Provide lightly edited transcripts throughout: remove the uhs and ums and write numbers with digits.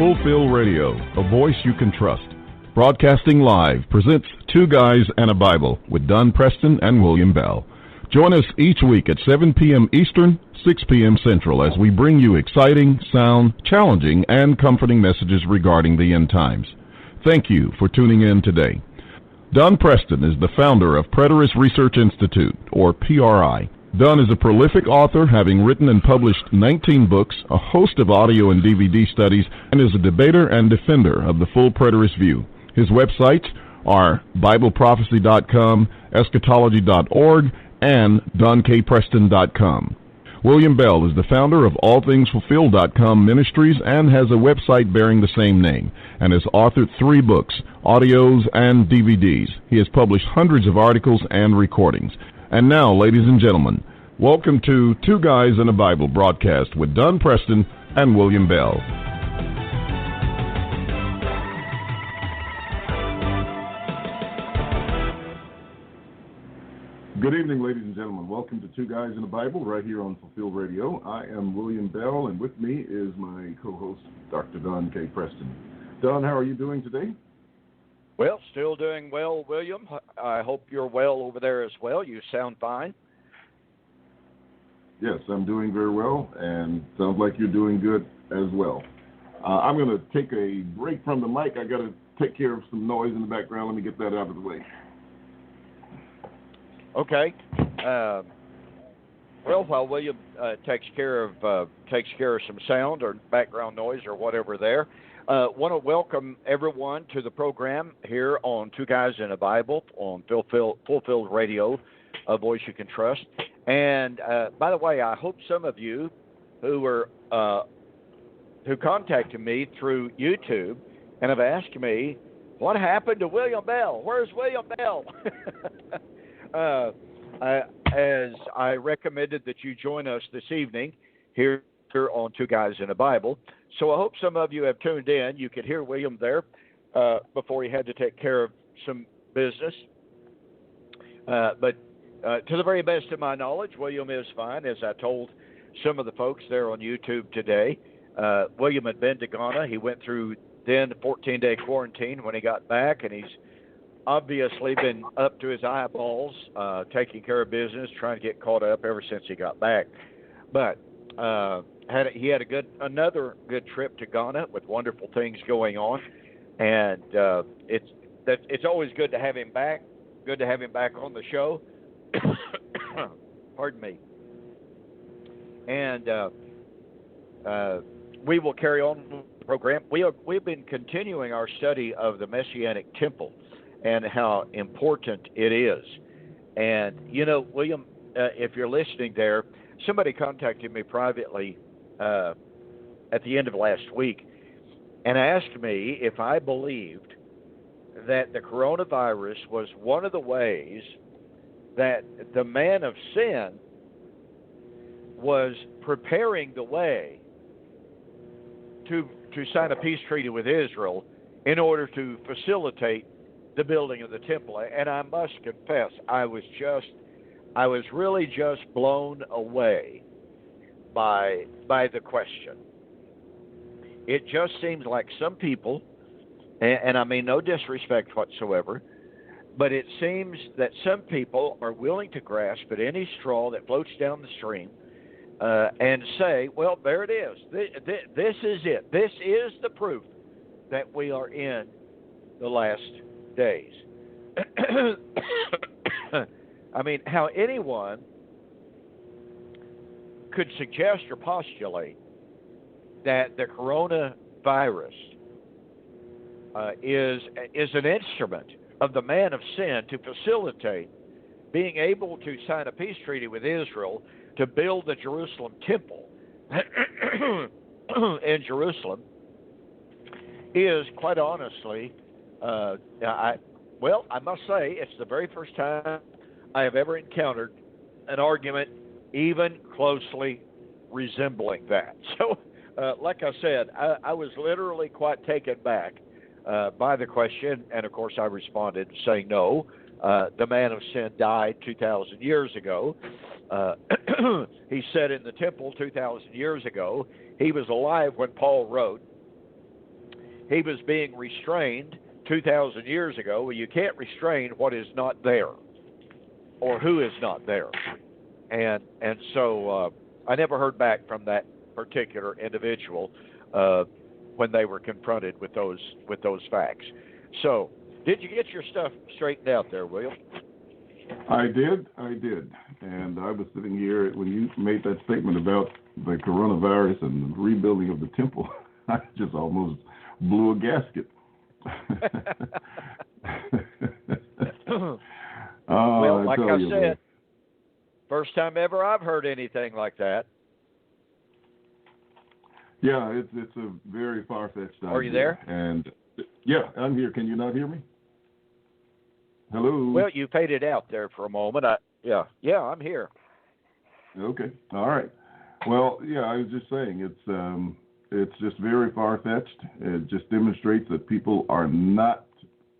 Fulfill Radio, a voice you can trust. Broadcasting live presents Two Guys and a Bible with Don Preston and William Bell. Join us each week at 7 p.m. Eastern, 6 p.m. Central as we bring you exciting, sound, challenging, and comforting messages regarding the end times. Thank you for tuning in today. Don Preston is the founder of Preterist Research Institute, or PRI. Don is a prolific author, having written and published 19 books, a host of audio and DVD studies, and is a debater and defender of the full preterist view. His websites are BibleProphecy.com, Eschatology.org, and DonKPreston.com. William Bell is the founder of AllThingsFulfilled.com Ministries and has a website bearing the same name, and has authored 3 books, audios, and DVDs. He has published hundreds of articles and recordings. And now, ladies and gentlemen, welcome to Two Guys and a Bible broadcast with Don Preston and William Bell. Good evening, ladies and gentlemen. Welcome to Two Guys and a Bible right here on Fulfill Radio. I am William Bell, and with me is my co-host, Dr. Don K. Preston. Don, how are you doing today? Well, still doing well, William. I hope you're well over there as well. You sound fine. Yes, I'm doing very well, and sounds like you're doing good as well. I'm going to take a break from the mic. I got to take care of some noise in the background. Let me get that out of the way. Okay. Well, while William takes care of some sound or background noise or whatever there, want to welcome everyone to the program here on Two Guys and a Bible on Fulfilled Radio, a voice you can trust. And by the way, I hope some of you who contacted me through YouTube and have asked me, what happened to William Bell? Where's William Bell? As I recommended that you join us this evening here on Two Guys and a Bible. So I hope some of you have tuned in. You could hear William there before he had to take care of some business. But to the very best of my knowledge, William is fine. As I told some of the folks there on YouTube today, William had been to Ghana. He went through then the 14-day quarantine when he got back, and he's obviously been up to his eyeballs taking care of business, trying to get caught up ever since he got back. But he had another good trip to Ghana with wonderful things going on, and it's always good to have him back. Good to have him back on the show. Pardon me. And we will carry on the program. We've been continuing our study of the Messianic Temple and how important it is. And you know, William, if you're listening there, somebody contacted me privately at the end of last week and asked me if I believed that the coronavirus was one of the ways that the man of sin was preparing the way to sign a peace treaty with Israel in order to facilitate the building of the temple. And I must confess, I was really just blown away by the question. It just seems like some people, and I mean no disrespect whatsoever, but it seems that some people are willing to grasp at any straw that floats down the stream and say, well, there it is. This is it. This is the proof that we are in the last days. I mean, how anyone could suggest or postulate that the coronavirus is an instrument of the man of sin to facilitate being able to sign a peace treaty with Israel to build the Jerusalem temple in Jerusalem is, quite honestly, I must say it's the very first time I have ever encountered an argument even closely resembling that. So, like I said, I was literally quite taken back by the question, and of course I responded saying no. The man of sin died 2,000 years ago. He sat in the temple 2,000 years ago. He was alive when Paul wrote he was being restrained 2,000 years ago. Well, you can't restrain what is not there or who is not there. And so I never heard back from that particular individual when they were confronted with those facts. So, did you get your stuff straightened out there, William? I did, and I was sitting here when you made that statement about the coronavirus and the rebuilding of the temple. I just almost blew a gasket. Well, like I said, first time ever I've heard anything like that. Yeah, it's a very far-fetched idea. Are you there? And yeah, I'm here. Can you not hear me? Hello? Well, you faded out there for a moment. Yeah, I'm here. Okay, all right. Well, yeah, I was just saying it's just very far-fetched. It just demonstrates that people are not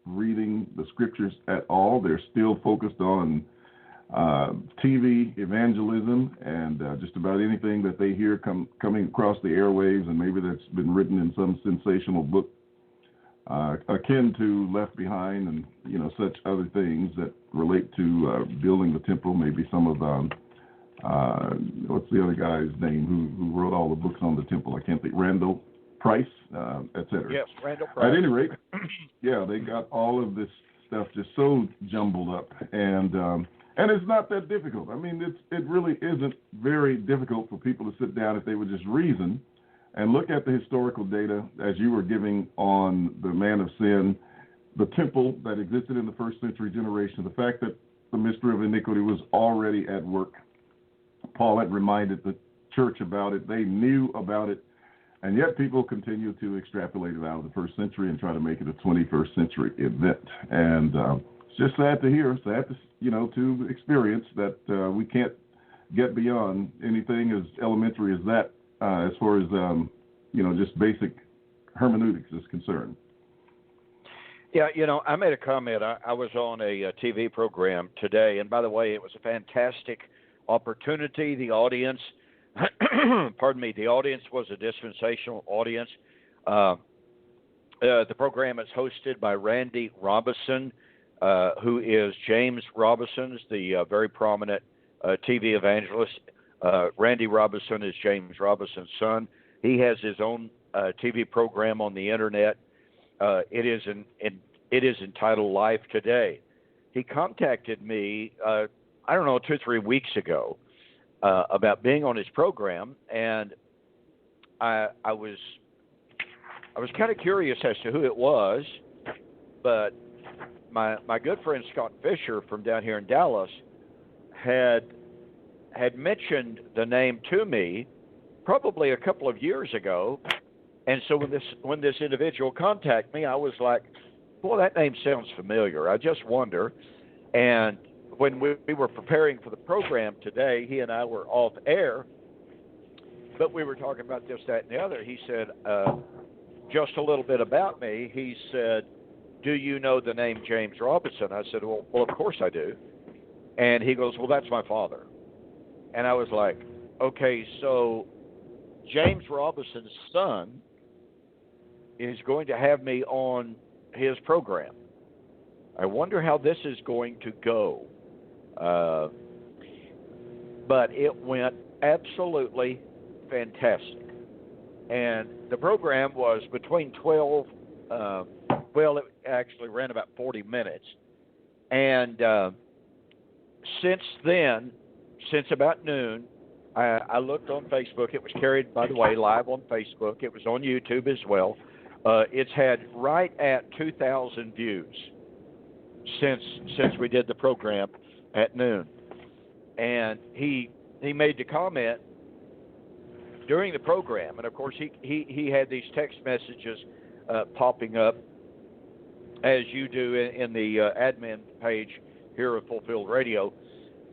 reading the scriptures at all. They're still focused on TV evangelism and just about anything that they hear coming across the airwaves, and maybe that's been written in some sensational book akin to Left Behind and such other things that relate to building the temple. Maybe some of what's the other guy's name who wrote all the books on the temple? I can't think. Randall Price, etc. Yes, Randall Price. At any rate, yeah, they got all of this stuff just so jumbled up, and it's not that difficult. I mean, it really isn't very difficult for people to sit down if they would just reason and look at the historical data as you were giving on the man of sin, the temple that existed in the first century generation, the fact that the mystery of iniquity was already at work. Paul had reminded the church about it. They knew about it, and yet people continue to extrapolate it out of the first century and try to make it a 21st century event. And it's just sad to hear, sad to experience that we can't get beyond anything as elementary as that as far as just basic hermeneutics is concerned. Yeah, I made a comment. I was on a TV program today, and by the way, it was a fantastic opportunity. The audience, the audience was a dispensational audience. The program is hosted by Randy Robison, who is James Robison's, the very prominent TV evangelist. Randy Robison is James Robison's son. He has his own TV program on the internet. It is entitled Life Today. He contacted me, 2 or 3 weeks ago, about being on his program, and I was kind of curious as to who it was, but my good friend Scott Fisher from down here in Dallas had mentioned the name to me probably a couple of years ago, and so when this individual contacted me, I was like, "Boy, that name sounds familiar. I just wonder." And when we were preparing for the program today, he and I were off air, but we were talking about this, that, and the other. He said, "Just a little bit about me." He said, "Do you know the name James Robison?" I said, well, of course I do." And he goes, "Well, that's my father." And I was like, okay, so James Robison's son is going to have me on his program. I wonder how this is going to go. But it went absolutely fantastic. And the program was between 12, it actually ran about 40 minutes. And since then, since about noon, I looked on Facebook. It was carried, by the way, live on Facebook. It was on YouTube as well. It's had right at 2,000 views since we did the program at noon. And he made the comment during the program, and of course he had these text messages popping up as you do in the admin page here at Fulfilled Radio.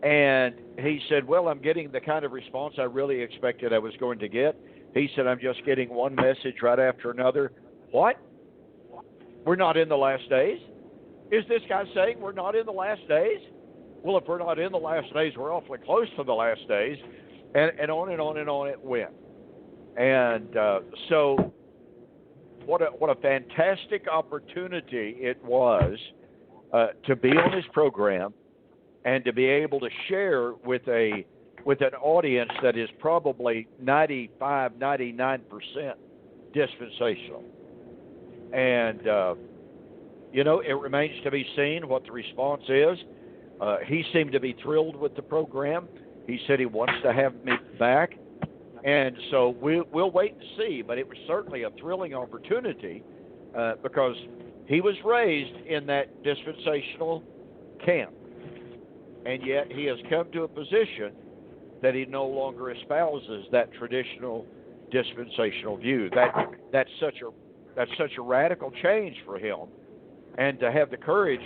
And he said, well, I'm getting the kind of response I really expected I was going to get. He said, I'm just getting one message right after another. What? We're not in the last days? Is this guy saying we're not in the last days? Well, if we're not in the last days, we're awfully close to the last days. And on and on and on it went. And so what a fantastic opportunity it was to be on his program and to be able to share with an audience that is probably 95, 99% dispensational. And, it remains to be seen what the response is. He seemed to be thrilled with the program. He said he wants to have me back. And so we'll wait and see. But it was certainly a thrilling opportunity because he was raised in that dispensational camp. And yet he has come to a position that he no longer espouses that traditional dispensational view. That's such a radical change for him. And to have the courage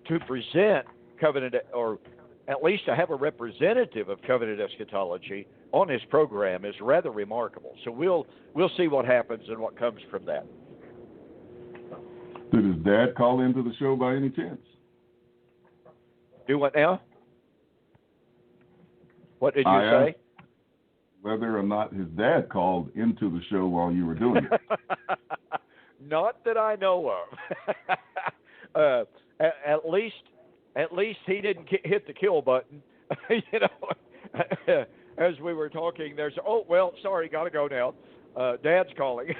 to present covenant, or at least to have a representative of covenant eschatology on his program, is rather remarkable. So we'll see what happens and what comes from that. Did his dad call into the show by any chance? Do what now? What did you say? Whether or not his dad called into the show while you were doing it. Not that I know of. At least he didn't hit the kill button. As we were talking, there's sorry, gotta go now. Dad's calling.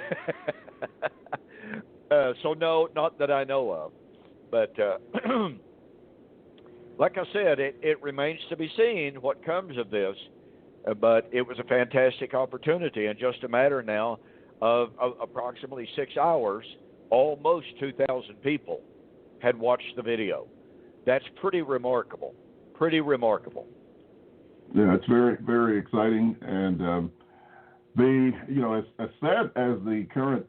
So no, not that I know of. But like I said, it remains to be seen what comes of this. But it was a fantastic opportunity, and just a matter now of approximately 6 hours, almost 2,000 people had watched the video. That's pretty remarkable. Pretty remarkable. Yeah, it's very, very exciting, and as sad as the current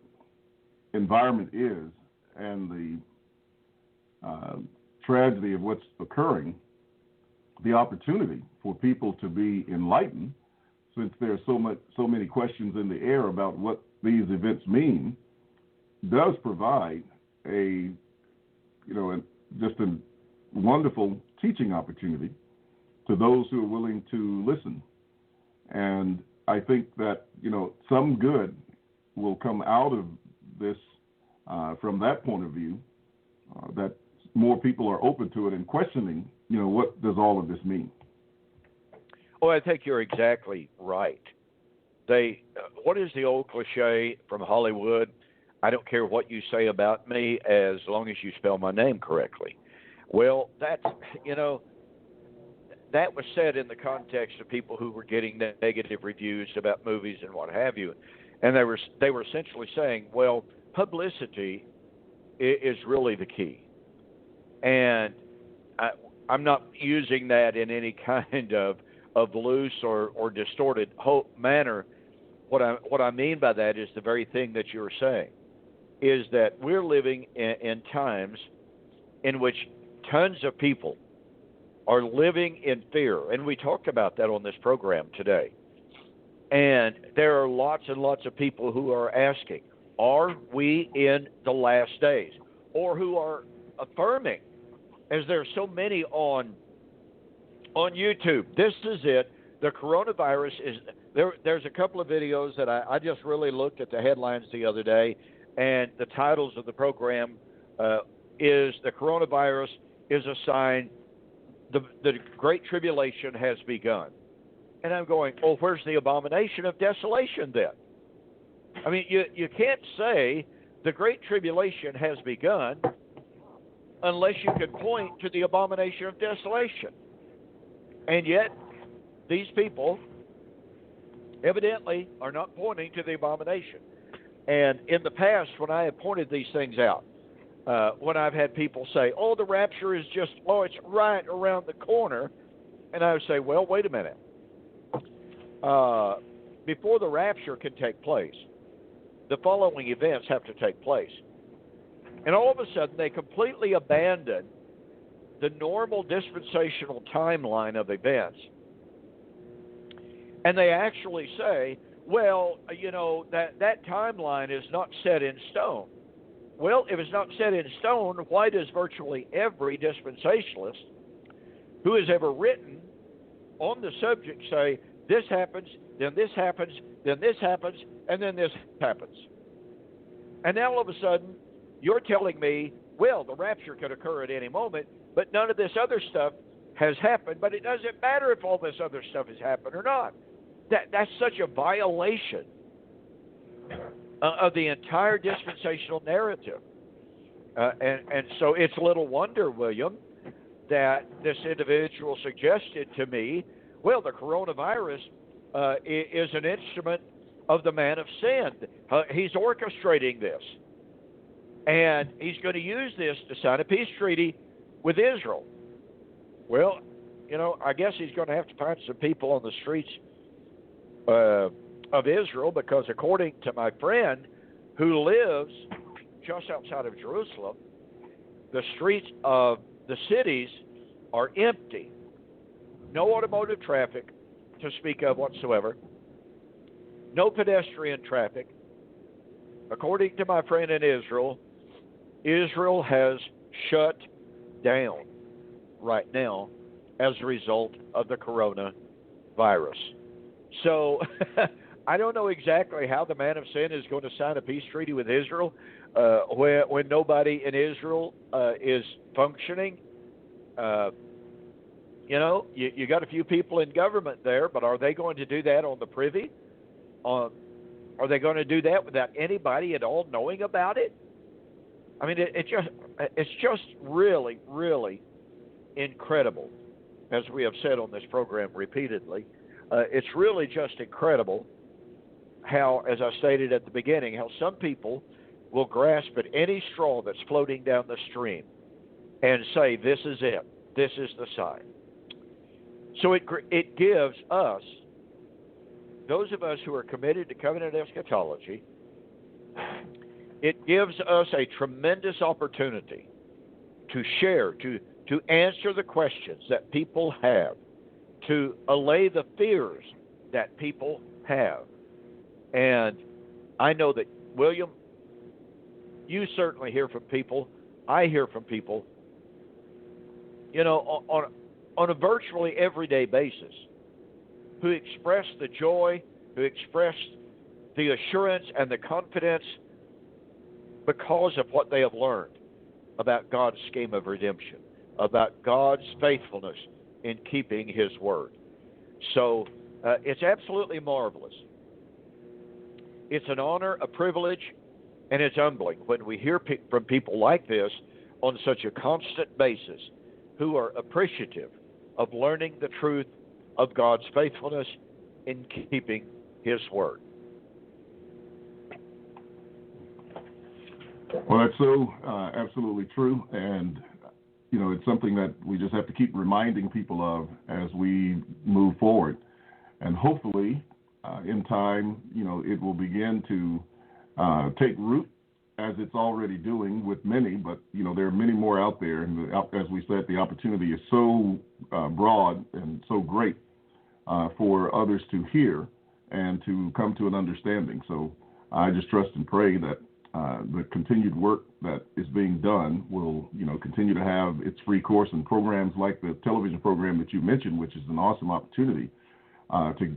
environment is, and the tragedy of what's occurring, the opportunity for people to be enlightened, since there are so many questions in the air about what these events mean, does provide just a wonderful teaching opportunity to those who are willing to listen. And I think that, some good will come out of this from that point of view, that more people are open to it and questioning, what does all of this mean? Oh, I think you're exactly right. What is the old cliche from Hollywood? I don't care what you say about me as long as you spell my name correctly. Well, that was said in the context of people who were getting negative reviews about movies and what have you. And they were essentially saying, well, publicity is really the key. And I'm not using that in any kind of loose or distorted manner. What I mean by that is the very thing that you're saying, is that we're living in times in which tons of people are living in fear. And we talked about that on this program today. And there are lots and lots of people who are asking, are we in the last days? Or who are affirming, as there are so many on YouTube, this is it. The coronavirus is there. There's a couple of videos that I just really looked at the headlines the other day, and the titles of the program is the coronavirus is a sign the Great Tribulation has begun. And I'm going, oh, where's the abomination of desolation then? I mean, you can't say the Great Tribulation has begun unless you can point to the abomination of desolation. And yet, these people evidently are not pointing to the abomination. And in the past, when I have pointed these things out, when I've had people say, oh, the rapture is it's right around the corner, and I would say, well, wait a minute. Before the rapture can take place, the following events have to take place. And all of a sudden, they completely abandon the normal dispensational timeline of events. And they actually say, well, that timeline is not set in stone. Well, if it's not set in stone, why does virtually every dispensationalist who has ever written on the subject say, this happens, then this happens, then this happens, and then this happens. And now all of a sudden, you're telling me, well, the rapture could occur at any moment, but none of this other stuff has happened. But it doesn't matter if all this other stuff has happened or not. That's such a violation of the entire dispensational narrative. And so it's little wonder, William, that this individual suggested to me, well, the coronavirus is an instrument of the man of sin. He's orchestrating this. And he's going to use this to sign a peace treaty with Israel. Well, I guess he's going to have to find some people on the streets of Israel, because according to my friend who lives just outside of Jerusalem, the streets of the cities are empty. No automotive traffic to speak of whatsoever. No pedestrian traffic. According to my friend in Israel, Israel has shut down right now as a result of the coronavirus. So I don't know exactly how the man of sin is going to sign a peace treaty with Israel when nobody in Israel is functioning. You got a few people in government there, but are they going to do that on the privy? Are they going to do that without anybody at all knowing about it? I mean, it's just really, really incredible, as we have said on this program repeatedly. It's really just incredible how, as I stated at the beginning, how some people will grasp at any straw that's floating down the stream and say, this is it. This is the sign. So it gives us, those of us who are committed to covenant eschatology, it gives us a tremendous opportunity to share, to answer the questions that people have, to allay the fears that people have. And I know that, William, you certainly hear from people. I hear from people, on a virtually everyday basis, who express the joy, who express the assurance and the confidence because of what they have learned about God's scheme of redemption, about God's faithfulness in keeping His word. So it's absolutely marvelous. It's an honor, a privilege, and it's humbling when we hear from people like this on such a constant basis, who are appreciative of learning the truth of God's faithfulness in keeping His word. Well, that's so absolutely true, and it's something that we just have to keep reminding people of as we move forward, and hopefully, in time, it will begin to take root, as it's already doing with many. But there are many more out there, and as we said, the opportunity is so broad and so great for others to hear and to come to an understanding. So I just trust and pray that the continued work that is being done will, continue to have its free course, and programs like the television program that you mentioned, which is an awesome opportunity to,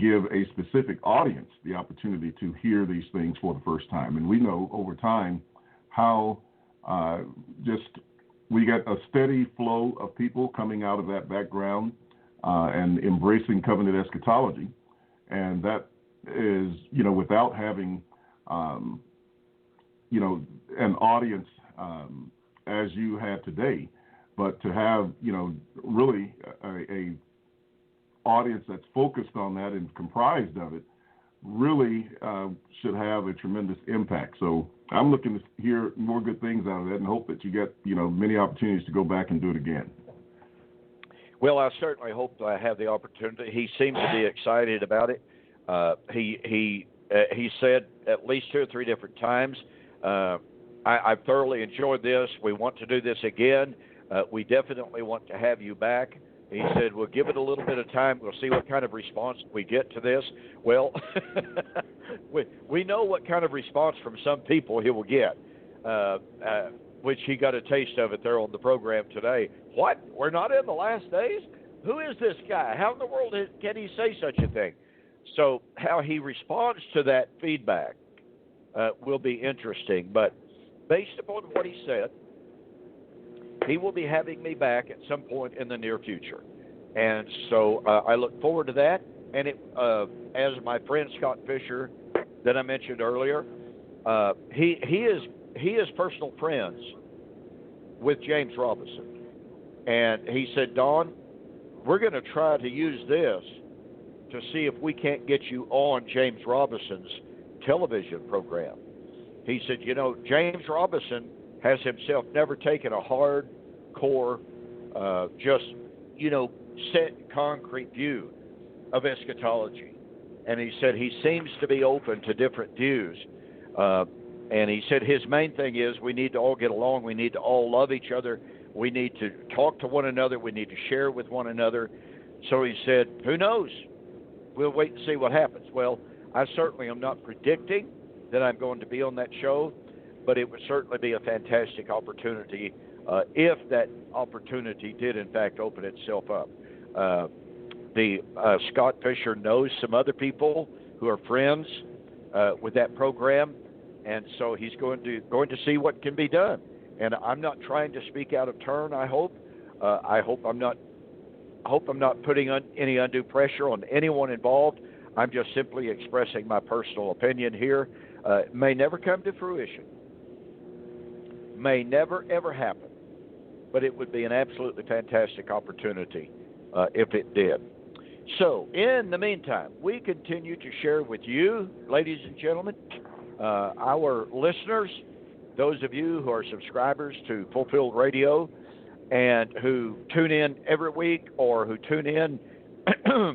give a specific audience the opportunity to hear these things for the first time. And we know over time how we get a steady flow of people coming out of that background and embracing covenant eschatology. And that is, without having an audience as you have today, but to have, really a audience that's focused on that and comprised of it, really should have a tremendous impact. So I'm looking to hear more good things out of that, and hope that you get, many opportunities to go back and do it again. Well, I certainly hope I have the opportunity. He seems to be excited about it. He said at least 2 or 3 different times, I've thoroughly enjoyed this. We want to do this again. We definitely want to have you back. He said, we'll give it a little bit of time. We'll see what kind of response we get to this. Well, we know what kind of response from some people he will get, which he got a taste of it there on the program today. What? We're not in the last days? who is this guy? How in the world can he say such a thing? So how he responds to that feedback will be interesting. But based upon what he said, he will be having me back at some point in the near future. And so I look forward to that. And as my friend Scott Fisher that I mentioned earlier, he is personal friends with James Robison. And he said, Don, we're going to try to use this to see if we can't get you on James Robison's television program. He said, James Robison has himself never taken a hardcore, just, set concrete view of eschatology. And he said he seems to be open to different views. And he said his main thing is we need to all get along. We need to all love each other. We need to talk to one another. We need to share with one another. So he said, who knows? We'll wait and see what happens. Well, I certainly am not predicting that I'm going to be on that show, but it would certainly be a fantastic opportunity if that opportunity did, in fact, open itself up. Scott Fisher knows some other people who are friends with that program, and so he's going to see what can be done. And I'm not trying to speak out of turn. I hope I'm not putting any undue pressure on anyone involved. I'm just simply expressing my personal opinion here. It may never come to fruition. May never, ever happen. But it would be an absolutely fantastic opportunity if it did. So, in the meantime, we continue to share with you, ladies and gentlemen, our listeners, those of you who are subscribers to Fulfilled Radio and who tune in every week or who tune in,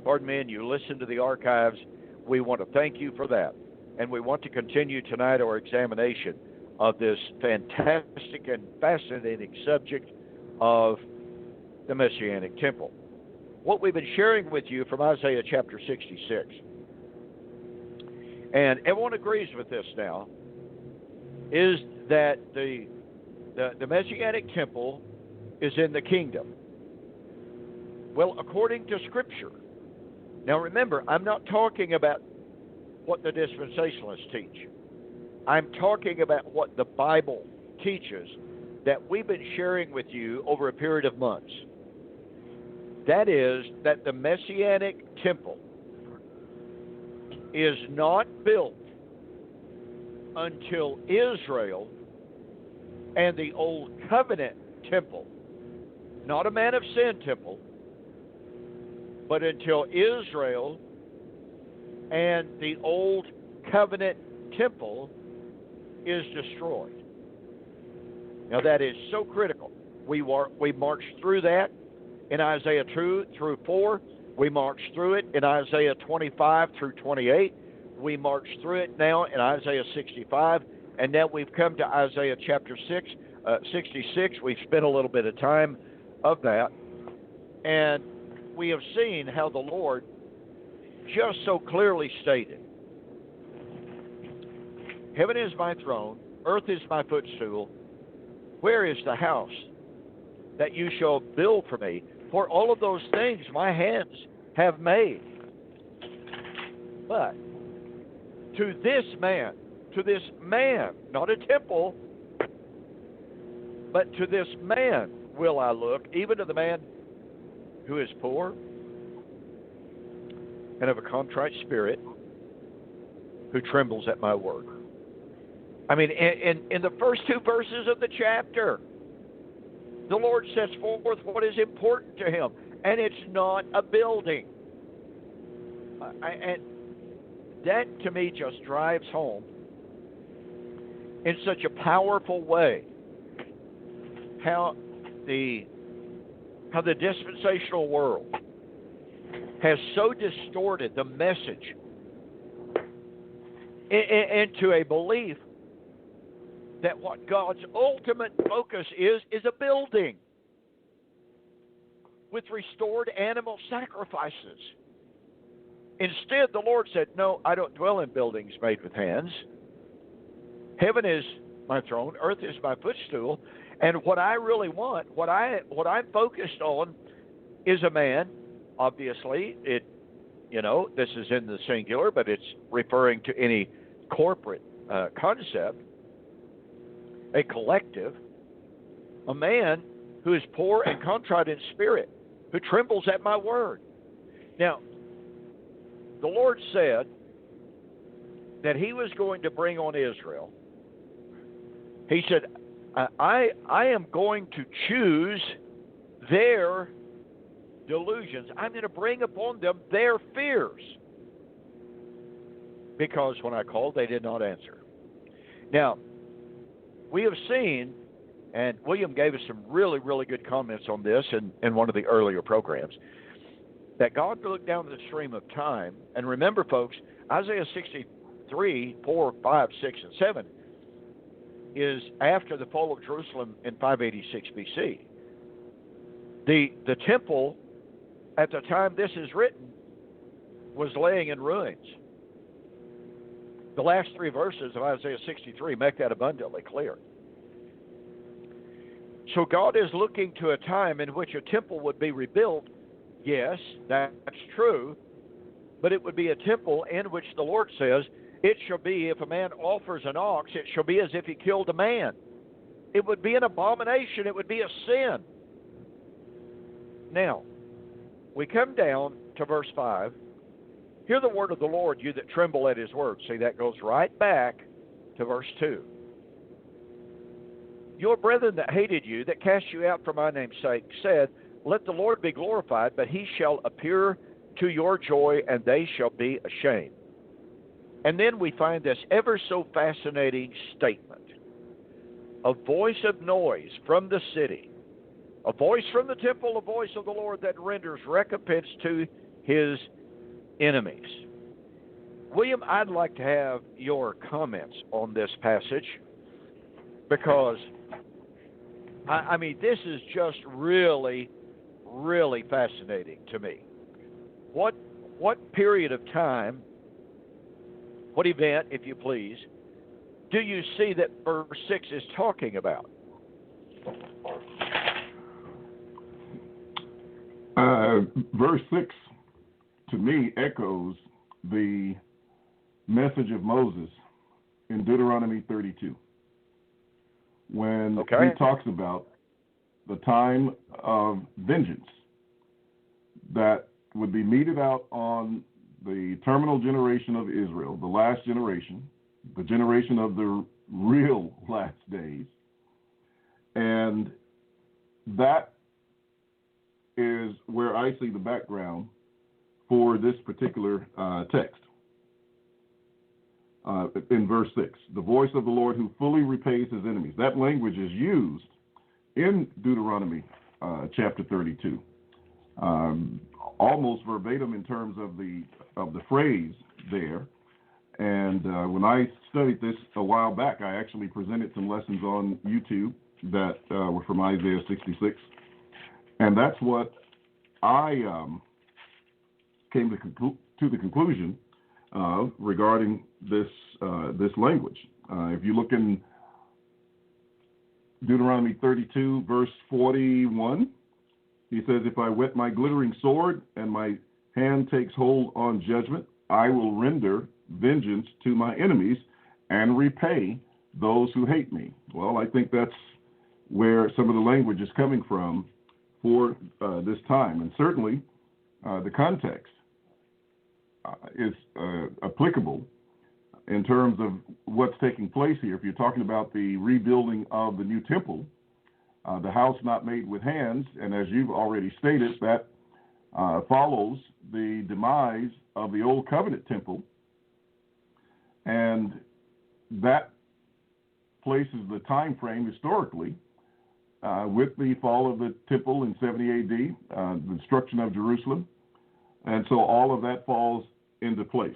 pardon me, and you listen to the archives, we want to thank you for that. And we want to continue tonight our examination of this fantastic and fascinating subject of the Messianic Temple. What we've been sharing with you from Isaiah chapter 66, and everyone agrees with this now, is that the Messianic Temple is in the kingdom. Well, according to Scripture. Now remember, I'm not talking about what the dispensationalists teach. I'm talking about what the Bible teaches that we've been sharing with you over a period of months. That is, that the Messianic Temple is not built until Israel and the Old Covenant Temple, not a man of sin temple, but until Israel and the Old Covenant Temple is destroyed. Now that is so critical. We marched through that in Isaiah 2 through 4. We marched through it in Isaiah 25 through 28. We marched through it now in Isaiah 65. And now we've come to Isaiah chapter 66. We've spent a little bit of time of that. And we have seen how the Lord just so clearly stated, heaven is my throne, earth is my footstool. Where is the house that you shall build for me? For all of those things my hands have made. But to this man, not a temple, but to this man will I look, even to the man who is poor and of a contrite spirit, who trembles at my word. I mean, in the first two verses of the chapter, the Lord sets forth what is important to him, and it's not a building. And that, to me, just drives home in such a powerful way how the dispensational world has so distorted the message into a belief that what God's ultimate focus is a building with restored animal sacrifices. Instead, the Lord said, no, I don't dwell in buildings made with hands. Heaven is my throne, earth is my footstool, and what I really want, what I'm focused on, is a man obviously, this is in the singular, but it's referring to any corporate concept, a collective, a man who is poor and contrite in spirit, who trembles at my word. Now, the Lord said that he was going to bring on Israel. He said, I am going to choose their delusions. I'm going to bring upon them their fears. Because when I called, they did not answer. Now, we have seen, and William gave us some really, really good comments on this in one of the earlier programs, that God looked down the stream of time. And remember, folks, Isaiah 63, 4, 5, 6, and 7 is after the fall of Jerusalem in 586 BC. The temple, at the time this is written, was laying in ruins. The last three verses of Isaiah 63 make that abundantly clear. So God is looking to a time in which a temple would be rebuilt. Yes, that's true. But it would be a temple in which the Lord says, it shall be, if a man offers an ox, it shall be as if he killed a man. It would be an abomination. It would be a sin. Now, we come down to verse 5. Hear the word of the Lord, you that tremble at his word. See, that goes right back to verse 2. Your brethren that hated you, that cast you out for my name's sake, said, let the Lord be glorified, but he shall appear to your joy, and they shall be ashamed. And then we find this ever so fascinating statement. A voice of noise from the city, a voice from the temple, a voice of the Lord that renders recompense to his enemies. William, I'd like to have your comments on this passage, because I mean, this is just really, really fascinating to me. What period of time, what event, if you please, do you see that verse 6 is talking about? Verse 6, to me, echoes the message of Moses in Deuteronomy 32, when he talks about the time of vengeance that would be meted out on the terminal generation of Israel, the last generation, the generation of the real last days. And that is where I see the background for this particular text. In verse 6, the voice of the Lord who fully repays his enemies. That language is used in Deuteronomy chapter 32, almost verbatim in terms of the phrase there. And when I studied this a while back, I actually presented some lessons on YouTube that were from Isaiah 66. And that's what I came to the conclusion regarding this language. If you look in Deuteronomy 32, verse 41, he says, if I whet my glittering sword and my hand takes hold on judgment, I will render vengeance to my enemies and repay those who hate me. Well, I think that's where some of the language is coming from for this time. And certainly the context is applicable in terms of what's taking place here. If you're talking about the rebuilding of the new temple, the house not made with hands, and as you've already stated, that follows the demise of the old covenant temple, and that places the time frame historically with the fall of the temple in 70 AD, the destruction of Jerusalem, and so all of that falls into place,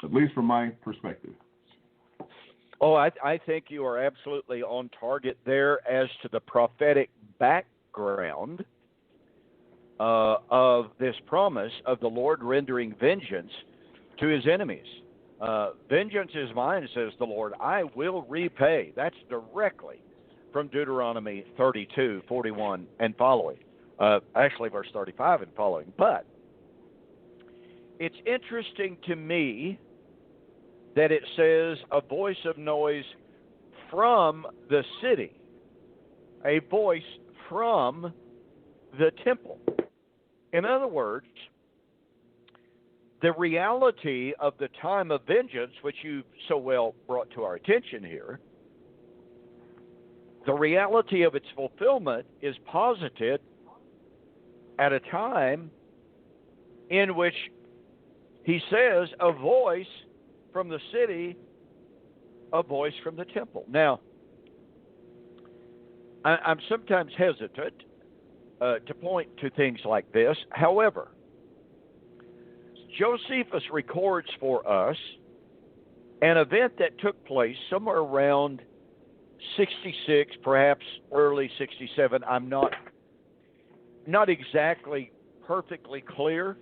at least from my perspective. Oh, I think you are absolutely on target there as to the prophetic background of this promise of the Lord rendering vengeance to his enemies. Vengeance is mine, says the Lord. I will repay. That's directly from Deuteronomy 32, 41, and following. Actually, verse 35 and following. But it's interesting to me that it says a voice of noise from the city, a voice from the temple. In other words, the reality of the time of vengeance, which you so well brought to our attention here, the reality of its fulfillment is posited at a time in which he says a voice from the city, a voice from the temple. Now, I'm sometimes hesitant to point to things like this. However, Josephus records for us an event that took place somewhere around 66, perhaps early 67. I'm not exactly perfectly clear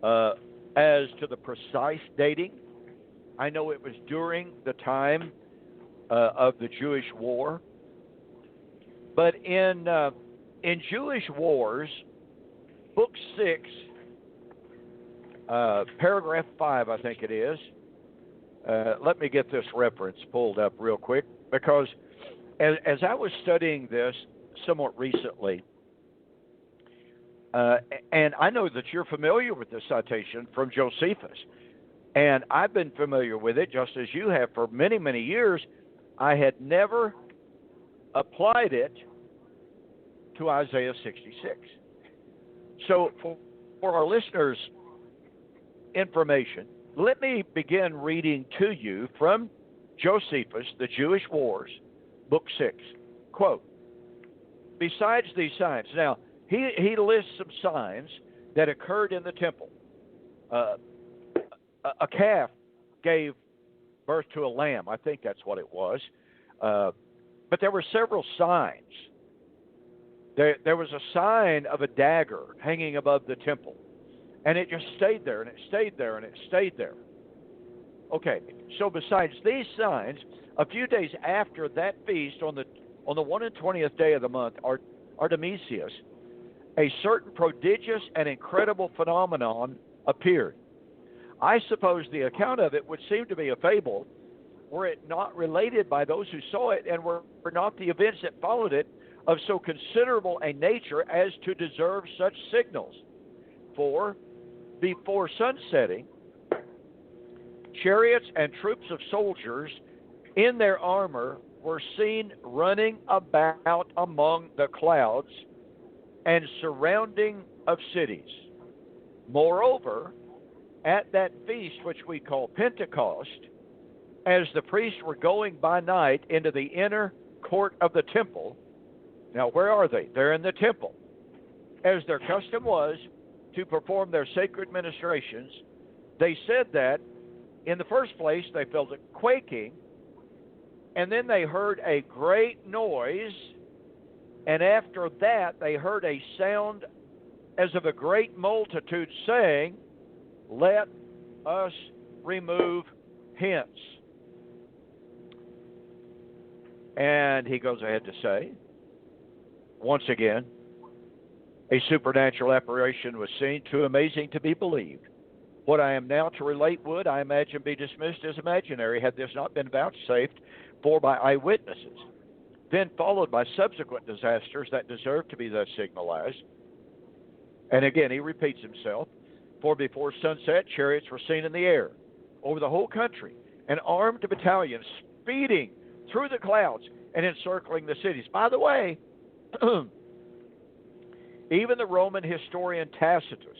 as to the precise dating. I know it was during the time of the Jewish War. But in Jewish Wars, Book 6, paragraph 5, I think it is. Let me get this reference pulled up real quick, because as I was studying this somewhat recently, and I know that you're familiar with this citation from Josephus, and I've been familiar with it just as you have for many, many years. I had never applied it to Isaiah 66. So for our listeners' information, let me begin reading to you from Josephus, The Jewish Wars, Book 6. Quote, besides these signs. Now, he lists some signs that occurred in the temple. A calf gave birth to a lamb. I think that's what it was. But there were several signs. There was a sign of a dagger hanging above the temple. And it just stayed there, and it stayed there, and it stayed there. Okay, so besides these signs, a few days after that feast, on the 21st day of the month, Artemisius, a certain prodigious and incredible phenomenon appeared. I suppose the account of it would seem to be a fable, were it not related by those who saw it, and were not the events that followed it of so considerable a nature as to deserve such signals. For before sunsetting, chariots and troops of soldiers in their armor were seen running about among the clouds and surrounding of cities. Moreover, at that feast which we call Pentecost, as the priests were going by night into the inner court of the temple. Now, where are they? They're in the temple. As their custom was to perform their sacred ministrations, they said that, in the first place, they felt a quaking, and then they heard a great noise, and after that, they heard a sound as of a great multitude saying, let us remove hence. And he goes ahead to say, once again, a supernatural apparition was seen, too amazing to be believed. What I am now to relate would, I imagine, be dismissed as imaginary had this not been vouchsafed for by eyewitnesses, then followed by subsequent disasters that deserve to be thus signalized. And again, he repeats himself, for before sunset, chariots were seen in the air over the whole country, and armed battalions speeding through the clouds and encircling the cities. By the way, even the Roman historian Tacitus,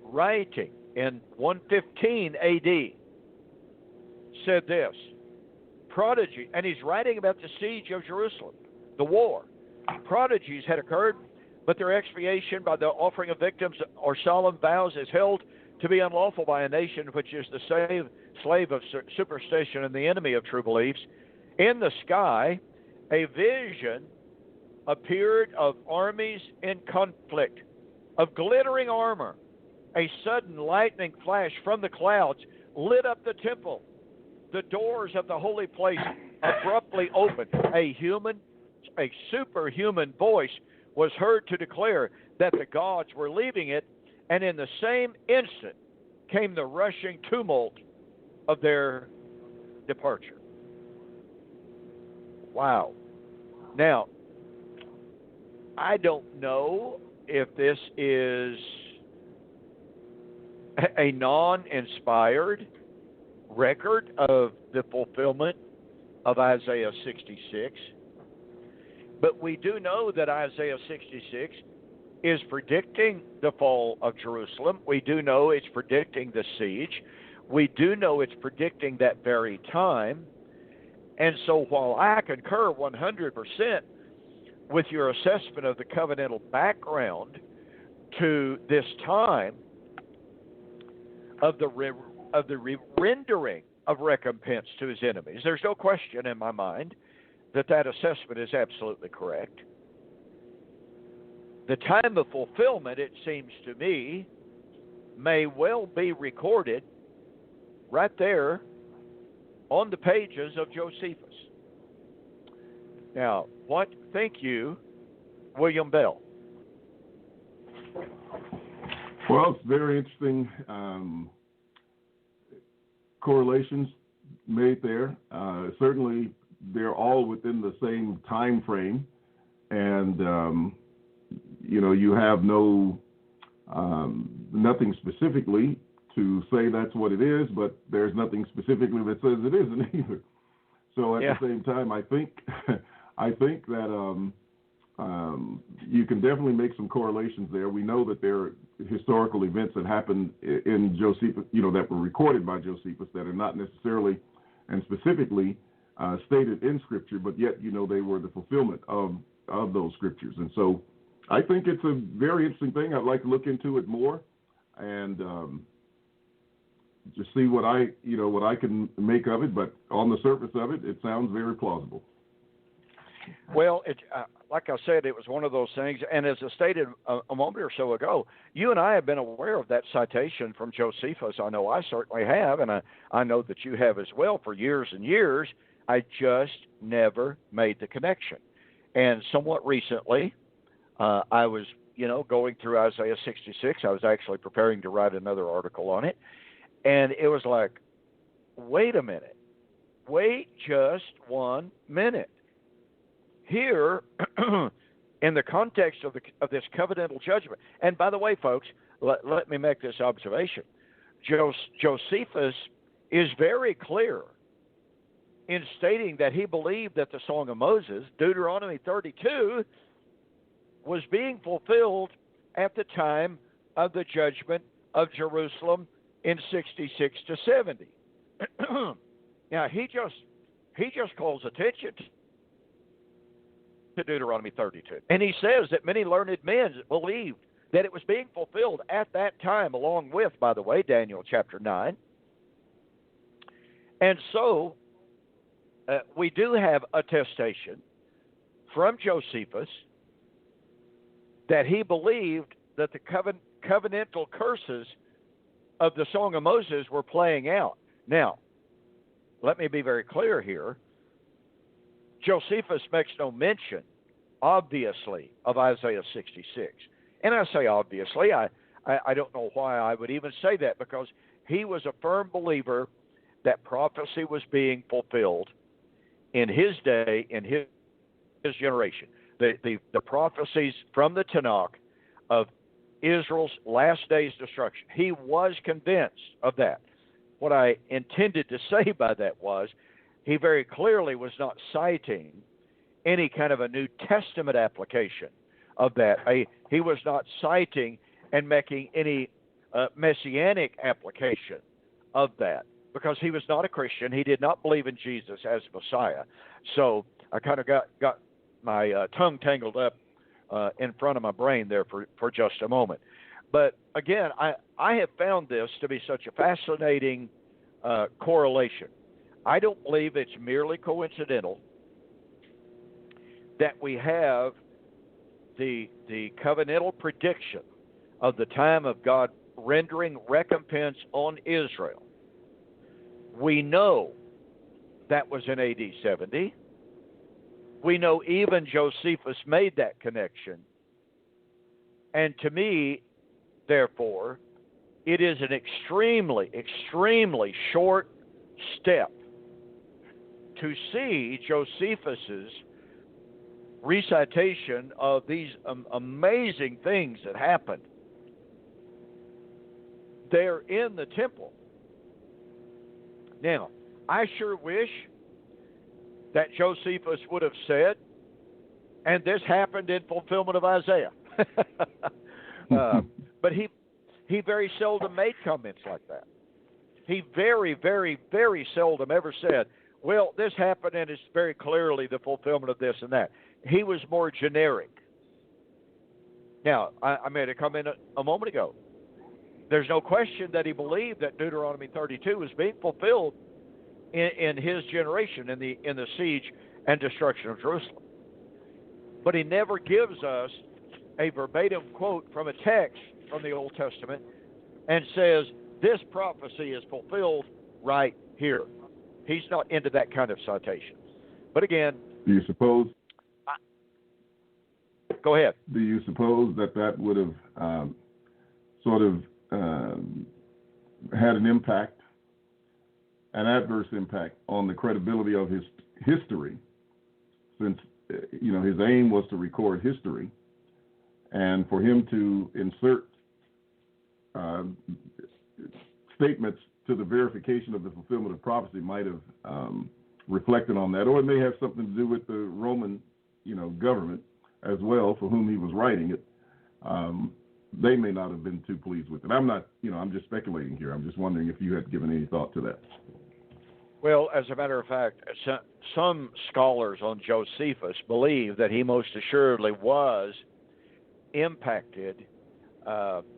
writing in 115 AD, said this, prodigy, and he's writing about the siege of Jerusalem, the war. Prodigies had occurred, but their expiation by the offering of victims or solemn vows is held to be unlawful by a nation which is the slave of superstition and the enemy of true beliefs. In the sky, a vision appeared of armies in conflict, of glittering armor. A sudden lightning flash from the clouds lit up the temple. The doors of the holy place abruptly opened. A superhuman voice was heard to declare that the gods were leaving it, and in the same instant came the rushing tumult of their departure. Wow. Now, I don't know if this is a non-inspired record of the fulfillment of Isaiah 66, but we do know that Isaiah 66 is predicting the fall of Jerusalem. We do know it's predicting the siege. We do know it's predicting that very time. And so while I concur 100% with your assessment of the covenantal background to this time of the rendering of recompense to his enemies, there's no question in my mind that that assessment is absolutely correct. The time of fulfillment, it seems to me, may well be recorded right there on the pages of Josephus. Now, what think you, William Bell? Well, it's very interesting correlations made there. Certainly, they're all within the same time frame, and you have nothing specifically to say that's what it is, but there's nothing specifically that says it isn't either. So at the same time, I think that you can definitely make some correlations there. We know that there are historical events that happened in Josephus, that were recorded by Josephus that are not necessarily and specifically stated in Scripture, but yet they were the fulfillment of those Scriptures. And so I think it's a very interesting thing. I'd like to look into it more and just see what I can make of it. But on the surface of it, it sounds very plausible. Well, like I said, it was one of those things, and as I stated a moment or so ago, you and I have been aware of that citation from Josephus. I know I certainly have, and I know that you have as well for years and years. I just never made the connection. And somewhat recently, I was, going through Isaiah 66. I was actually preparing to write another article on it, and it was like, wait a minute. Wait just 1 minute. Here, in the context of this covenantal judgment, and by the way, folks, let me make this observation. Josephus is very clear in stating that he believed that the Song of Moses, Deuteronomy 32, was being fulfilled at the time of the judgment of Jerusalem in 66 to 70. Now, he just calls attention to Deuteronomy 32. And he says that many learned men believed that it was being fulfilled at that time, along with, by the way, Daniel chapter 9. And so we do have attestation from Josephus that he believed that the covenantal curses of the Song of Moses were playing out. Now, let me be very clear here. Josephus makes no mention, obviously, of Isaiah 66. And I say obviously, I don't know why I would even say that, because he was a firm believer that prophecy was being fulfilled in his day, in his generation. The prophecies from the Tanakh of Israel's last days destruction. He was convinced of that. What I intended to say by that was, he very clearly was not citing any kind of a New Testament application of that. He was not citing and making any messianic application of that, because he was not a Christian. He did not believe in Jesus as Messiah. So I kind of got my tongue tangled up in front of my brain there for just a moment. But again, I have found this to be such a fascinating correlation. I don't believe it's merely coincidental that we have the covenantal prediction of the time of God rendering recompense on Israel. We know that was in AD 70. We know even Josephus made that connection And to me, therefore, it is an extremely, extremely short step to see Josephus's recitation of these amazing things that happened there in the temple. Now, I sure wish that Josephus would have said, and this happened in fulfillment of Isaiah. But he very seldom made comments like that. He very, very, very seldom ever said, well, this happened and it's very clearly the fulfillment of this and that. He was more generic. Now, I made a comment a moment ago. There's no question that he believed that Deuteronomy 32 was being fulfilled in his generation, in the siege and destruction of Jerusalem. But he never gives us a verbatim quote from a text from the Old Testament and says, this prophecy is fulfilled right here. He's not into that kind of citation. But again... Do you suppose... Go ahead. Do you suppose that would have sort of had an impact, an adverse impact on the credibility of his history, since his aim was to record history, and for him to insert statements to the verification of the fulfillment of prophecy might have reflected on that, or it may have something to do with the Roman, government as well, for whom he was writing it. They may not have been too pleased with it. I'm not, I'm just speculating here. I'm just wondering if you had given any thought to that. Well, as a matter of fact, some scholars on Josephus believe that he most assuredly was impacted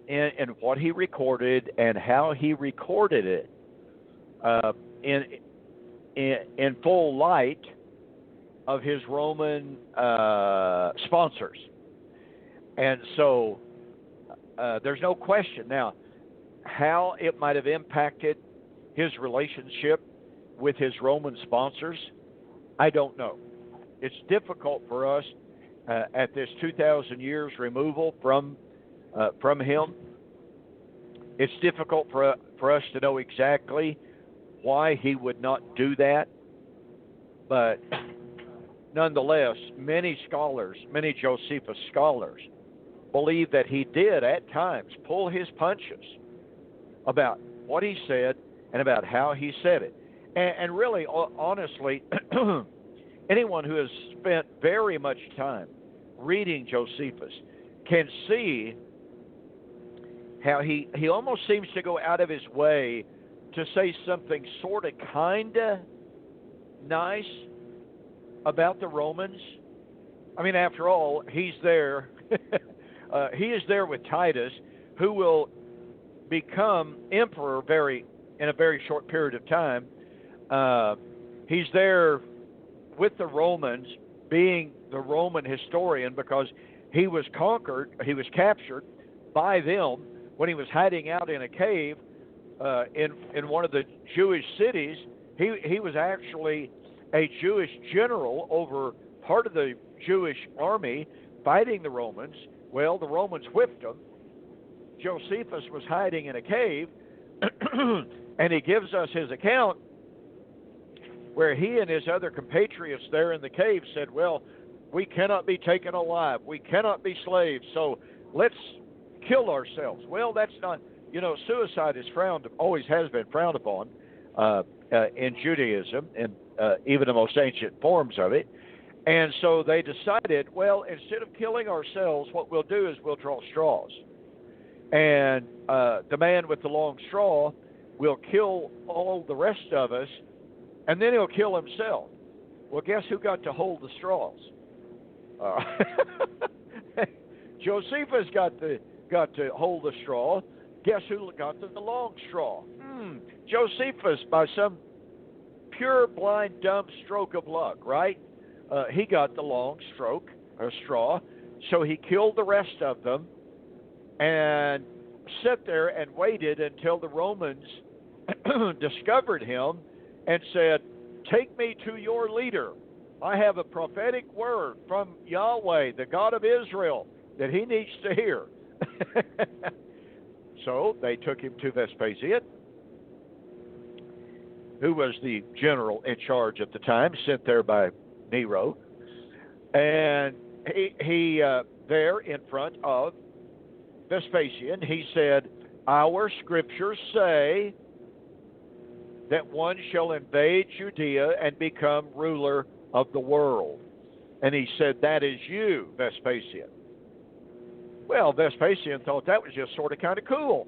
in what he recorded and how he recorded it in full light of his Roman sponsors. And so there's no question. Now, how it might have impacted his relationship with his Roman sponsors, I don't know. It's difficult for us at this 2,000 years removal from him. It's difficult for us to know exactly why he would not do that. But nonetheless, many scholars, many Josephus scholars, believe that he did at times pull his punches about what he said and about how he said it. And really, honestly, anyone who has spent very much time reading Josephus can see how he almost seems to go out of his way to say something sort of kind of nice about the Romans. I mean, after all, he's there. He is there with Titus, who will become emperor in a very short period of time. He's there with the Romans, being the Roman historian, because he was captured by them when he was hiding out in a cave in one of the Jewish cities. He was actually a Jewish general over part of the Jewish army fighting the Romans. Well, the Romans whipped him. Josephus was hiding in a cave, and he gives us his account where he and his other compatriots there in the cave said, well, we cannot be taken alive. We cannot be slaves, so let's kill ourselves. Well, that's not, suicide is always has been frowned upon in Judaism, and even the most ancient forms of it. And so they decided, well, instead of killing ourselves, what we'll do is we'll draw straws. And the man with the long straw will kill all the rest of us, and then he'll kill himself. Well, guess who got to hold the straws? Josephus got to hold the straw. Guess who got the long straw? Josephus, by some pure, blind, dumb stroke of luck, right? He got the long straw, so he killed the rest of them and sat there and waited until the Romans discovered him and said, take me to your leader. I have a prophetic word from Yahweh, the God of Israel, that he needs to hear. So they took him to Vespasian, who was the general in charge at the time, sent there by Nero. And he there in front of Vespasian, he said, "Our scriptures say that one shall invade Judea and become ruler of the world." And he said, "That is you, Vespasian." Well, Vespasian thought that was just sort of kind of cool.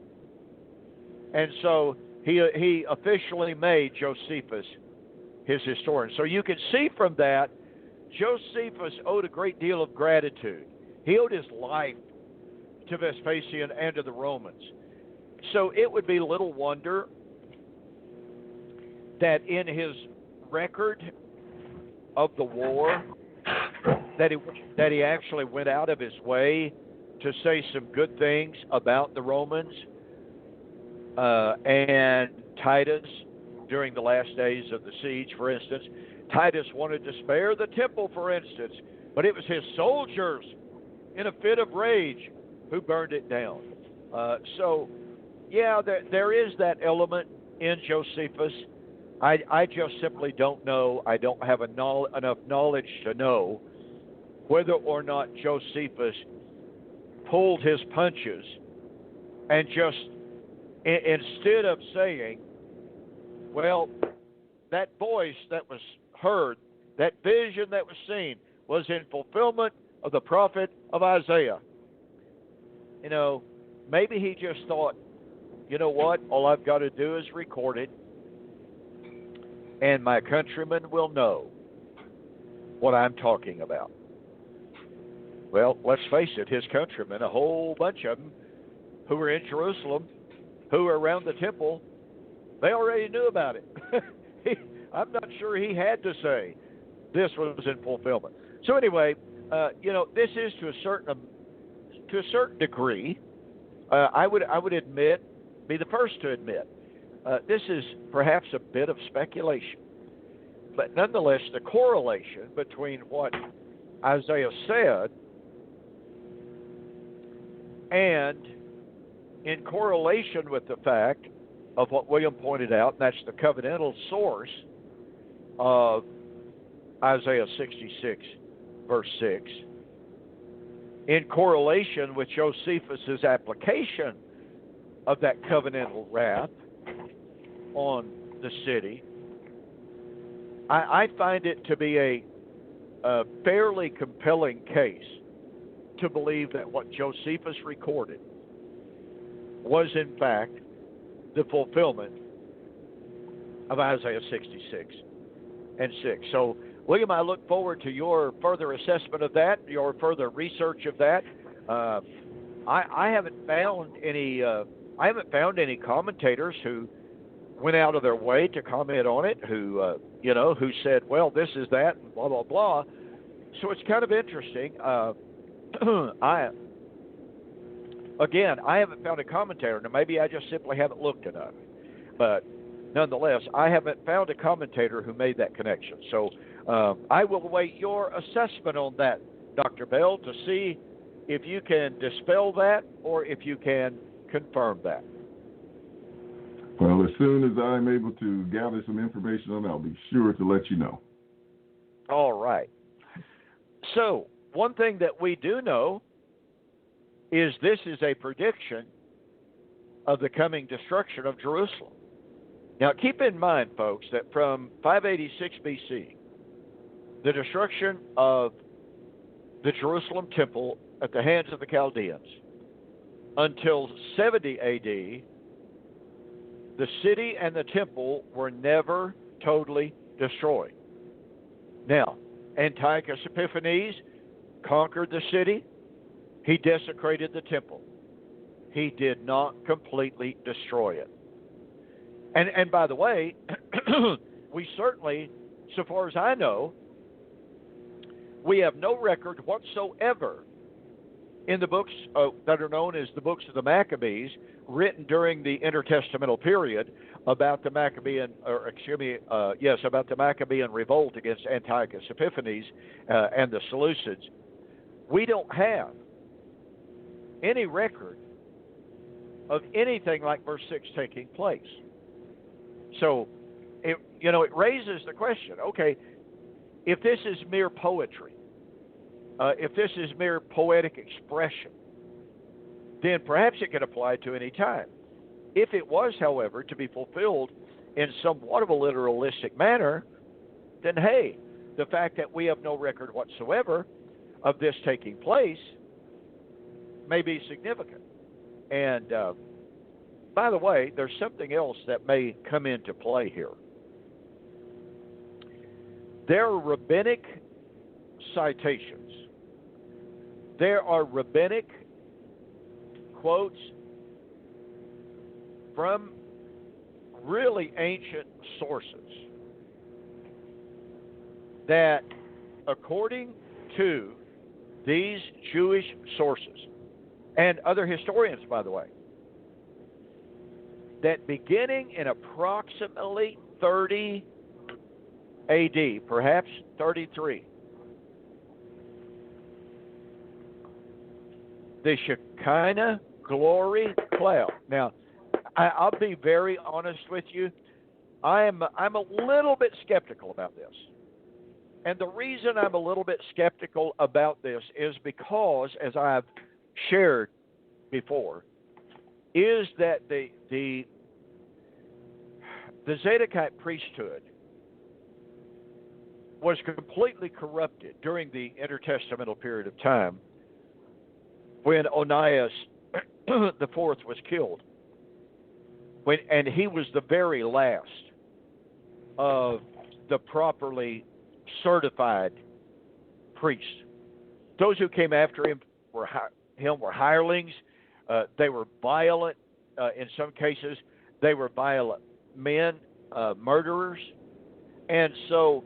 And so he officially made Josephus his historian. So you can see from that, Josephus owed a great deal of gratitude. He owed his life to Vespasian and to the Romans. So it would be little wonder that in his record of the war, that he actually went out of his way to say some good things about the Romans and Titus during the last days of the siege, for instance. Titus wanted to spare the temple, for instance, but it was his soldiers in a fit of rage who burned it down. So, yeah, there is that element in Josephus. I just simply don't know. I don't have enough knowledge to know whether or not Josephus pulled his punches and just, instead of saying, well, that voice that was heard, that vision that was seen, was in fulfillment of the prophet of Isaiah. You know, maybe he just thought, you know what, all I've got to do is record it, and my countrymen will know what I'm talking about. Well, let's face it, his countrymen, a whole bunch of them who were in Jerusalem, who were around the temple, they already knew about it. I'm not sure he had to say this was in fulfillment. So anyway, this is to a certain degree. I would admit, be the first to admit, this is perhaps a bit of speculation, but nonetheless, the correlation between what Isaiah said and in correlation with the fact of what William pointed out, and that's the covenantal source of Isaiah 66, verse 6, in correlation with Josephus's application of that covenantal wrath on the city, I find it to be a fairly compelling case to believe that what Josephus recorded was in fact the fulfillment of Isaiah 66 and 6. So, William, I look forward to your further assessment of that, your further research of that. I haven't found any commentators who went out of their way to comment on it, who said, well, this is that, and blah, blah, blah. So it's kind of interesting. I haven't found a commentator. Now, maybe I just simply haven't looked enough. But nonetheless, I haven't found a commentator who made that connection. So I will await your assessment on that, Dr. Bell, to see if you can dispel that or if you can confirm that. Well, as soon as I'm able to gather some information on it, I'll be sure to let you know. All right. So, one thing that we do know is this is a prediction of the coming destruction of Jerusalem. Now, keep in mind, folks, that from 586 BC, the destruction of the Jerusalem temple at the hands of the Chaldeans, until 70 AD, the city and the temple were never totally destroyed. Now, Antiochus Epiphanes conquered the city. He desecrated the temple. He did not completely destroy it. And by the way, we certainly, so far as I know, we have no record whatsoever in the books that are known as the books of the Maccabees, written during the intertestamental period, about the Maccabean revolt against Antiochus Epiphanes and the Seleucids. We don't have any record of anything like verse 6 taking place. So, it raises the question, okay, if this is mere poetry, if this is mere poetic expression, then perhaps it could apply to any time. If it was, however, to be fulfilled in somewhat of a literalistic manner, then hey, the fact that we have no record whatsoever of this taking place may be significant. And by the way, there's something else that may come into play here. There are rabbinic citations. There are rabbinic quotes from really ancient sources that, according to these Jewish sources, and other historians, by the way, that beginning in approximately 30 AD, perhaps 33, the Shekinah glory cloud. Now, I'll be very honest with you. I'm a little bit skeptical about this. And the reason I'm a little bit skeptical about this is because, as I've shared before, is that the Zadokite priesthood was completely corrupted during the intertestamental period of time when Onias the fourth was killed. And he was the very last of the properly certified priests. Those who came after him were hirelings. They were violent. In some cases, they were violent men, murderers. And so,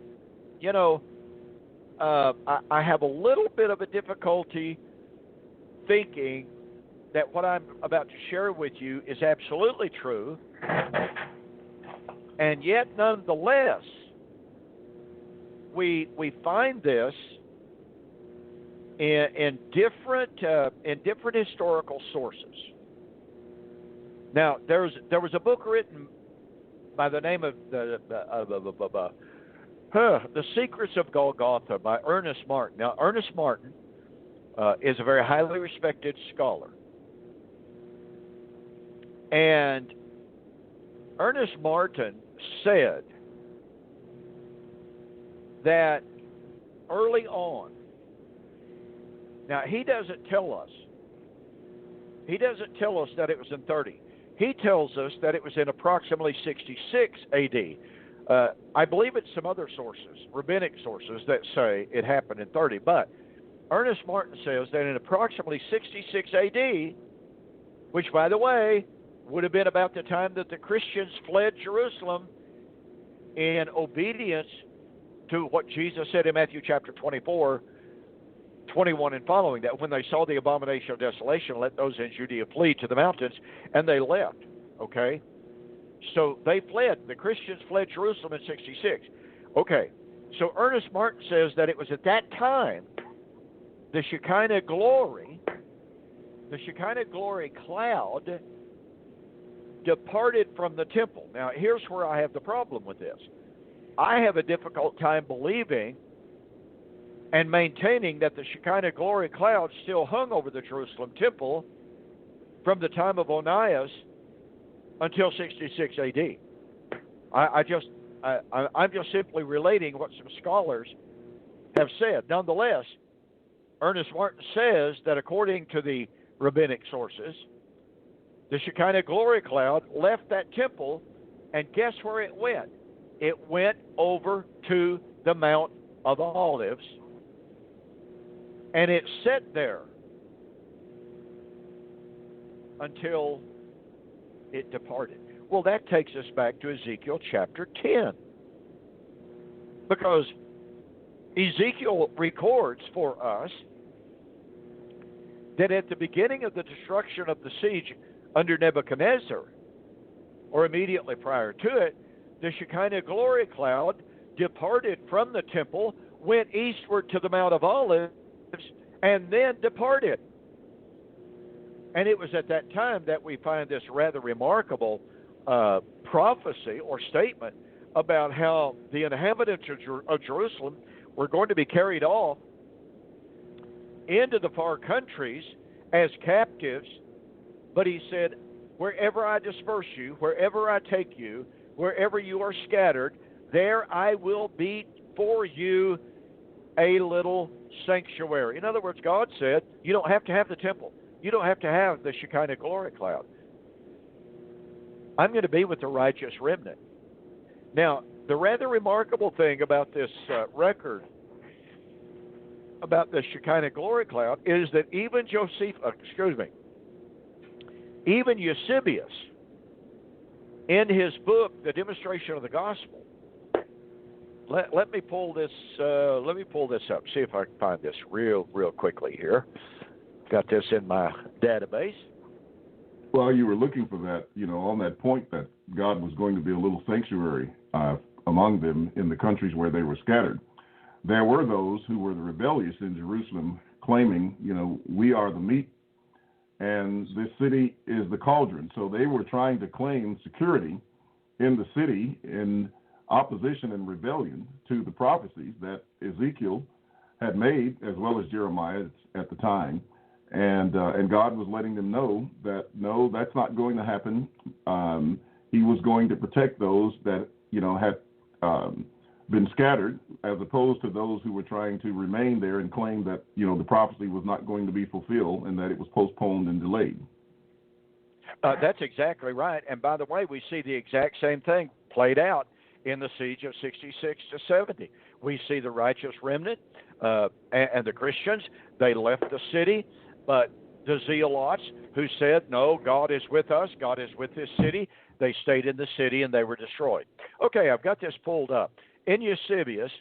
I have a little bit of a difficulty thinking that what I'm about to share with you is absolutely true, and yet nonetheless, we find this in different historical sources. Now, there was a book written by the name of The Secrets of Golgotha by Ernest Martin. Now, Ernest Martin is a very highly respected scholar. And Ernest Martin said that early on, now he doesn't tell us that it was in 30. He tells us that it was in approximately 66 AD. I believe it's some other sources, rabbinic sources, that say it happened in 30. But Ernest Martin says that in approximately 66 AD, which, by the way, would have been about the time that the Christians fled Jerusalem in obedience to what Jesus said in Matthew chapter 24, 21 and following, that when they saw the abomination of desolation, let those in Judea flee to the mountains, and they left, okay? So they fled. The Christians fled Jerusalem in 66. Okay, so Ernest Martin says that it was at that time the Shekinah glory cloud departed from the temple. Now, here's where I have the problem with this. I have a difficult time believing and maintaining that the Shekinah glory cloud still hung over the Jerusalem temple from the time of Onias until 66 AD. I'm just simply relating what some scholars have said. Nonetheless, Ernest Martin says that according to the rabbinic sources, the Shekinah glory cloud left that temple, and guess where it went? It went over to the Mount of Olives, and it sat there until it departed. Well, that takes us back to Ezekiel chapter 10, because Ezekiel records for us that at the beginning of the destruction of the siege under Nebuchadnezzar, or immediately prior to it, the Shekinah glory cloud departed from the temple, went eastward to the Mount of Olives, and then departed. And it was at that time that we find this rather remarkable prophecy or statement about how the inhabitants of Jerusalem were going to be carried off into the far countries as captives. But he said, wherever I disperse you, wherever I take you, wherever you are scattered, there I will be for you a little sanctuary. In other words, God said, you don't have to have the temple. You don't have to have the Shekinah glory cloud. I'm going to be with the righteous remnant. Now, the rather remarkable thing about this record about the Shekinah glory cloud is that even even Eusebius, in his book, The Demonstration of the Gospel, let me pull this up, see if I can find this real quickly here. Got this in my database. Well, you were looking for that, on that point that God was going to be a little sanctuary among them in the countries where they were scattered. There were those who were the rebellious in Jerusalem claiming, we are the meat and this city is the cauldron. So they were trying to claim security in the city in opposition and rebellion to the prophecies that Ezekiel had made, as well as Jeremiah at the time. And God was letting them know that, no, that's not going to happen. He was going to protect those that, had been scattered, as opposed to those who were trying to remain there and claim that, the prophecy was not going to be fulfilled and that it was postponed and delayed. That's exactly right. And by the way, we see the exact same thing played out in the siege of 66 to 70. We see the righteous remnant and the Christians, they left the city, but the zealots who said, no, God is with us, God is with this city, they stayed in the city and they were destroyed. Okay, I've got this pulled up. In Eusebius,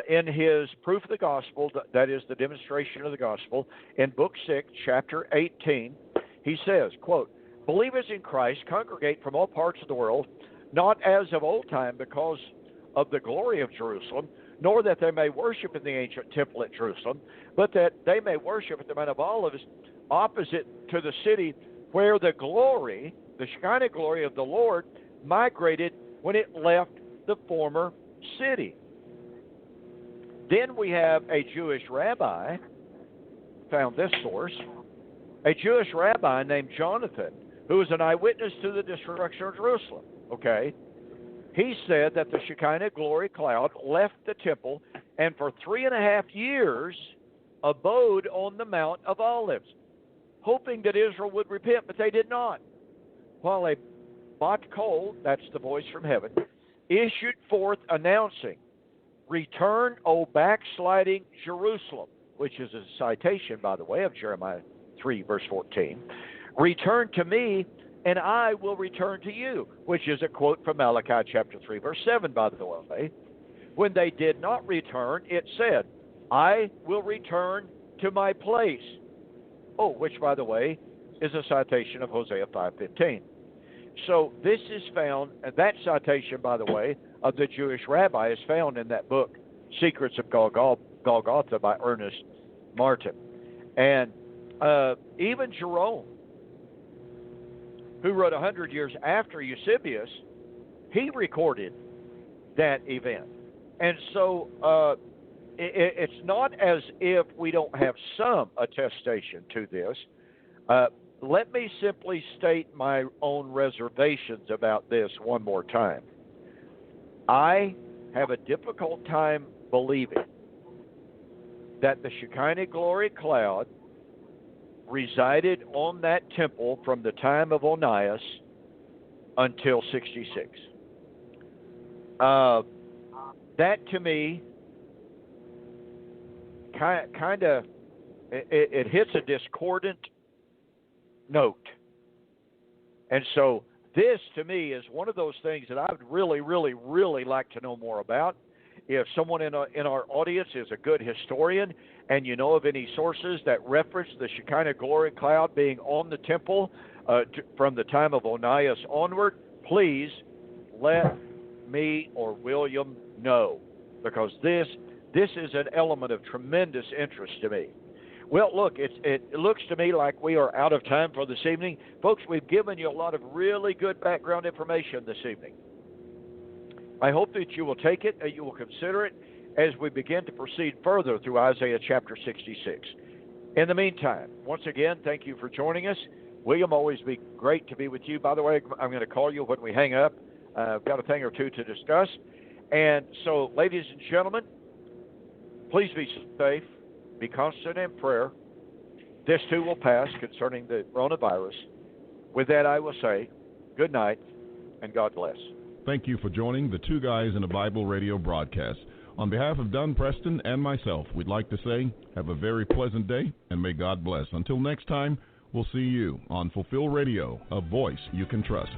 in his Proof of the Gospel, that is the Demonstration of the Gospel, in Book 6, Chapter 18, he says, quote, believers in Christ congregate from all parts of the world, not as of old time because of the glory of Jerusalem, nor that they may worship in the ancient temple at Jerusalem, but that they may worship at the Mount of Olives opposite to the city where the glory, the Shekinah glory of the Lord, migrated when it left the former city. Then we have a Jewish rabbi, found this source, a Jewish rabbi named Jonathan, who was an eyewitness to the destruction of Jerusalem. Okay? He said that the Shekinah glory cloud left the temple and for 3.5 years abode on the Mount of Olives, hoping that Israel would repent, but they did not. While a bat kol, that's the voice from heaven, issued forth announcing, return, O backsliding Jerusalem, which is a citation, by the way, of Jeremiah 3, verse 14. Return to me, and I will return to you, which is a quote from Malachi chapter 3, verse 7, by the way. When they did not return, it said, I will return to my place. Oh, which, by the way, is a citation of Hosea 5:15. So this is found, and that citation, by the way, of the Jewish rabbi is found in that book, Secrets of Golgotha by Ernest Martin. And even Jerome, who wrote 100 years after Eusebius, he recorded that event. And so it's not as if we don't have some attestation to this. Let me simply state my own reservations about this one more time. I have a difficult time believing that the Shekinah glory cloud resided on that temple from the time of Onias until 66. That to me kind of it hits a discordant note. And so this to me is one of those things that I would really, really, really like to know more about. If someone in our audience is a good historian and you know of any sources that reference the Shekinah glory cloud being on the temple from the time of Onias onward, please let me or William know, because this is an element of tremendous interest to me. Well, look, it looks to me like we are out of time for this evening. Folks, we've given you a lot of really good background information this evening. I hope that you will take it and you will consider it as we begin to proceed further through Isaiah chapter 66. In the meantime, once again, thank you for joining us. William, always be great to be with you. By the way, I'm going to call you when we hang up. I've got a thing or two to discuss. And so, ladies and gentlemen, please be safe. Be constant in prayer. This too will pass concerning the coronavirus. With that, I will say good night and God bless. Thank you for joining the Two Guys in a Bible radio broadcast. On behalf of Don Preston and myself, we'd like to say have a very pleasant day and may God bless. Until next time, we'll see you on Fulfill Radio, a voice you can trust.